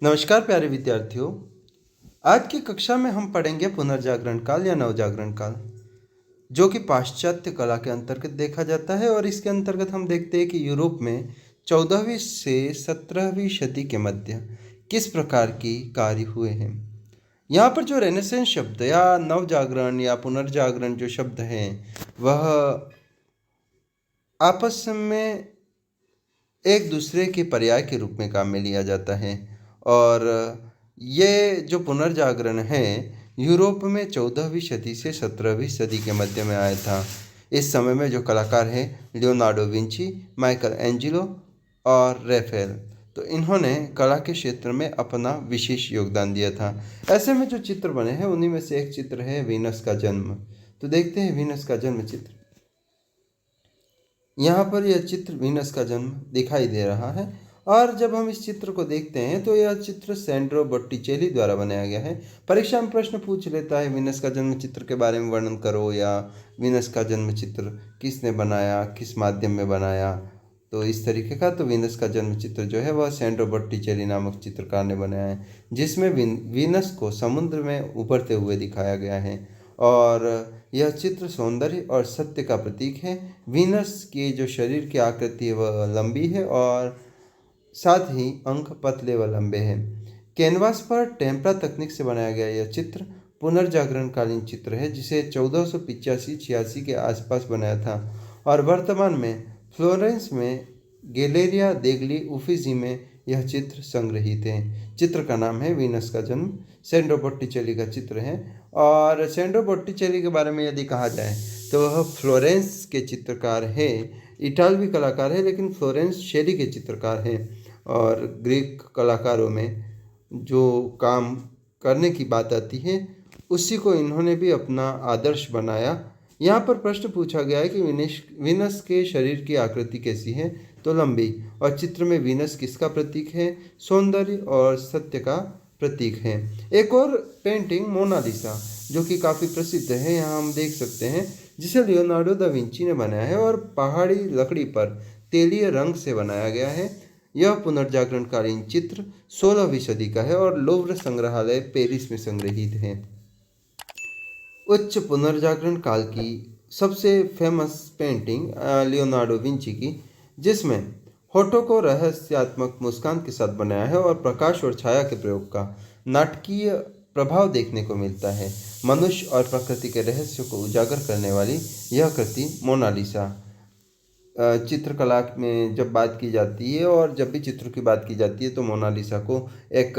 नमस्कार प्यारे विद्यार्थियों। आज की कक्षा में हम पढ़ेंगे पुनर्जागरण काल या नवजागरण काल, जो कि पाश्चात्य कला के अंतर्गत देखा जाता है। और इसके अंतर्गत हम देखते हैं कि यूरोप में 14वीं से 17वीं सदी के मध्य किस प्रकार की कार्य हुए हैं। यहाँ पर जो रेनेसेंस शब्द या नवजागरण या पुनर्जागरण जो शब्द हैं, वह आपस में एक दूसरे के पर्याय के रूप में काम में लिया जाता है। और ये जो पुनर्जागरण है यूरोप में 14वीं सदी से 17वीं सदी के मध्य में आया था। इस समय में जो कलाकार हैं लियोनार्डो विंची, माइकल एंजेलो और रैफेल, तो इन्होंने कला के क्षेत्र में अपना विशेष योगदान दिया था। ऐसे में जो चित्र बने हैं उन्हीं में से एक चित्र है वीनस का जन्म। तो देखते हैं वीनस का जन्म चित्र। यहाँ पर यह चित्र वीनस का जन्म दिखाई दे रहा है। और जब हम इस चित्र को देखते हैं तो यह चित्र सैंड्रो बॉट्टिचेली द्वारा बनाया गया है। परीक्षा में प्रश्न पूछ लेता है वीनस का जन्म चित्र के बारे में वर्णन करो, या वीनस का जन्म चित्र किसने बनाया, किस माध्यम में बनाया। तो इस तरीके का तो वीनस का जन्म चित्र जो है वह सैंड्रो बॉट्टिचेली नामक चित्रकार ने बनाया है, जिसमें वीनस को समुद्र में उभरते हुए दिखाया गया है। और यह चित्र सौंदर्य और सत्य का प्रतीक है। वीनस के जो शरीर की आकृति है वह लंबी है और साथ ही अंग पतले व लंबे हैं। कैनवास पर टेम्परा तकनीक से बनाया गया यह चित्र पुनर्जागरण कालीन चित्र है, जिसे 1485-86 के आसपास बनाया था और वर्तमान में फ्लोरेंस में गैलेरिया देगली उफिजी में यह चित्र संग्रहित है। चित्र का नाम है वीनस का जन्म, सैंड्रो बॉट्टिचेली का चित्र है। और सैंड्रो बॉट्टिचेली के बारे में यदि कहा जाए तो वह फ्लोरेंस के चित्रकार है, इटालवी कलाकार है, लेकिन फ्लोरेंस शैली के चित्रकार हैं। और ग्रीक कलाकारों में जो काम करने की बात आती है उसी को इन्होंने भी अपना आदर्श बनाया। यहाँ पर प्रश्न पूछा गया है कि वीनस के शरीर की आकृति कैसी है, तो लंबी। और चित्र में वीनस किसका प्रतीक है, सौंदर्य और सत्य का प्रतीक है। एक और पेंटिंग मोनालिसा, जो कि काफ़ी प्रसिद्ध है, यहाँ हम देख सकते हैं, जिसे लियोनार्डो दा विंची ने बनाया है और पहाड़ी लकड़ी पर तेलीय रंग से बनाया गया है। यह पुनर्जागरणकालीन चित्र 16वीं सदी का है और लोव्र संग्रहालय पेरिस में संग्रहित है। उच्च पुनर्जागरण काल की सबसे फेमस पेंटिंग लियोनार्डो विंची की, जिसमें होठों को रहस्यात्मक मुस्कान के साथ बनाया है और प्रकाश और छाया के प्रयोग का नाटकीय प्रभाव देखने को मिलता है। मनुष्य और प्रकृति के रहस्य को उजागर करने वाली यह कृति मोनालिसा। चित्रकला में जब बात की जाती है और जब भी चित्र की बात की जाती है तो मोनालिसा को एक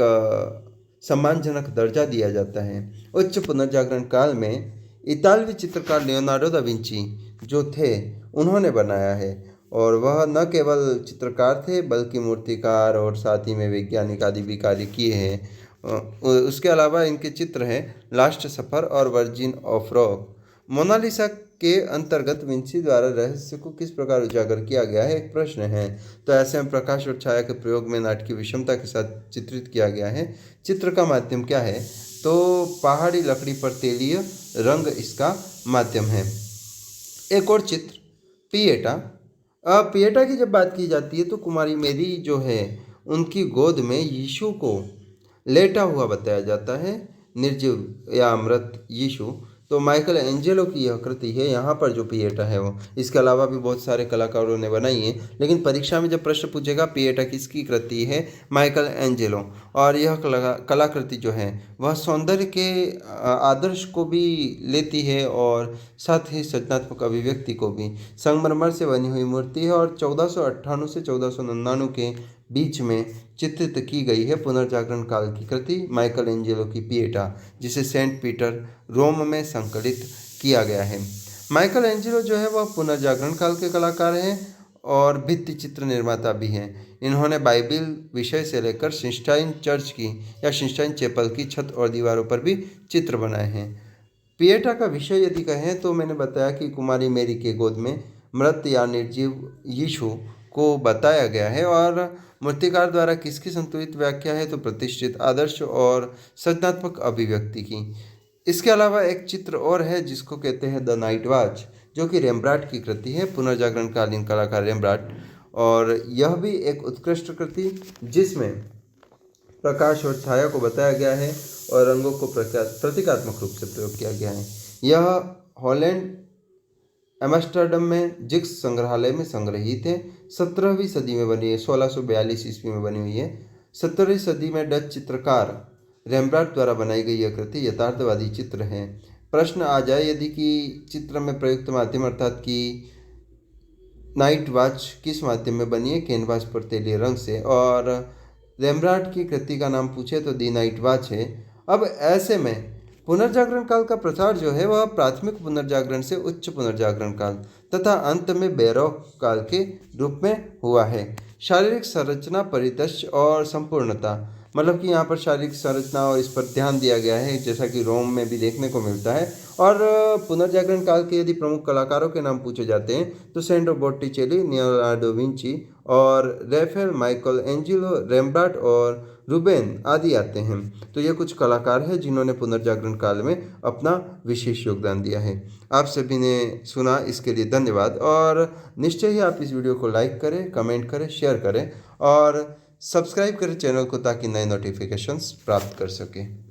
सम्मानजनक दर्जा दिया जाता है। उच्च पुनर्जागरण काल में इतालवी चित्रकार लियोनार्डो दा विंची जो थे उन्होंने बनाया है। और वह न केवल चित्रकार थे बल्कि मूर्तिकार और साथ ही में वैज्ञानिक आदि भी कार्य किए हैं। उसके अलावा इनके चित्र हैं लास्ट सफ़र और वर्जिन ऑफ रॉक। मोनालिसा के अंतर्गत विंची द्वारा रहस्य को किस प्रकार उजागर किया गया है, एक प्रश्न है। तो ऐसे में प्रकाश और छाया के प्रयोग में नाटकीय विषमता के साथ चित्रित किया गया है। चित्र का माध्यम क्या है, तो पहाड़ी लकड़ी पर तेलीय रंग इसका माध्यम है। एक और चित्र पिएटा। पिएटा की जब बात की जाती है तो कुमारी मेरी जो है उनकी गोद में यीशु को लेटा हुआ बताया जाता है, निर्जीव या मृत यीशु। तो माइकल एंजेलो की यह कृति है, यहाँ पर जो पिएटा है वो। इसके अलावा भी बहुत सारे कलाकारों ने बनाई है, लेकिन परीक्षा में जब प्रश्न पूछेगा पिएटा किसकी कृति है, माइकल एंजेलो। और यह कलाकृति जो है वह सौंदर्य के आदर्श को भी लेती है और साथ ही सृजनात्मक अभिव्यक्ति को भी। संगमरमर से बनी हुई मूर्ति है और 1498 से 1499 के बीच में चित्रित की गई है पुनर्जागरण काल की कृति माइकल एंजेलो की पिएटा, जिसे सेंट पीटर रोम में संकलित किया गया है। माइकल एंजेलो जो है वह पुनर्जागरण काल के कलाकार हैं और भित्ति चित्र निर्माता भी हैं। इन्होंने बाइबिल विषय से लेकर सिस्टाइन चर्च की या सिस्टाइन चैपल की छत और दीवारों पर भी चित्र बनाए हैं। पिएटा का विषय यदि कहें तो मैंने बताया कि कुमारी मेरी के गोद में मृत या निर्जीव यीशु को बताया गया है। और मूर्तिकार द्वारा किसकी संतुलित व्याख्या है, तो प्रतिष्ठित आदर्श और सृजनात्मक अभिव्यक्ति की। इसके अलावा एक चित्र और है जिसको कहते हैं द नाइट वॉच, जो कि रेम्ब्रांट की कृति है, पुनर्जागरण कालीन कलाकार रेम्ब्रांट। और यह भी एक उत्कृष्ट कृति जिसमें प्रकाश और छाया को बताया गया है और रंगों को प्रतीकात्मक रूप से प्रयोग किया गया है। यह हॉलैंड एम्स्टर्डम में जिक्स संग्रहालय में संग्रहित है। 17वीं सदी में बनी है, 1642 ईस्वी में बनी हुई है। 17वीं सदी में डच चित्रकार रेम्ब्रांट द्वारा बनाई गई यह कृति यथार्थवादी चित्र है। प्रश्न आ जाए यदि कि चित्र में प्रयुक्त माध्यम अर्थात कि नाइट वॉच किस माध्यम में बनी है, कैनवास पर तेलीय रंग से, और रेम्ब्रांट की कृति का नाम पूछे तो दी नाइट वॉच है। अब ऐसे में पुनर्जागरण काल का प्रसार जो है वह प्राथमिक पुनर्जागरण से उच्च पुनर्जागरण काल तथा अंत में बैरोक काल के रूप में हुआ है। शारीरिक संरचना, परिदृश्य और संपूर्णता, मतलब कि यहाँ पर शारीरिक संरचना और इस पर ध्यान दिया गया है, जैसा कि रोम में भी देखने को मिलता है। और पुनर्जागरण काल के यदि प्रमुख कलाकारों के नाम पूछे जाते हैं तो सेंड्रो बॉट्टिचेली, लियोनार्डो विंची और रैफेल, माइकल एंजेलो, रेम्ब्रांट और रूबेन आदि आते हैं। तो ये कुछ कलाकार हैं जिन्होंने पुनर्जागरण काल में अपना विशेष योगदान दिया है। आप सभी ने सुना, इसके लिए धन्यवाद। और निश्चय ही आप इस वीडियो को लाइक करें, कमेंट करें, शेयर करें और सब्सक्राइब करें चैनल को ताकि नए नोटिफिकेशंस प्राप्त कर सकें।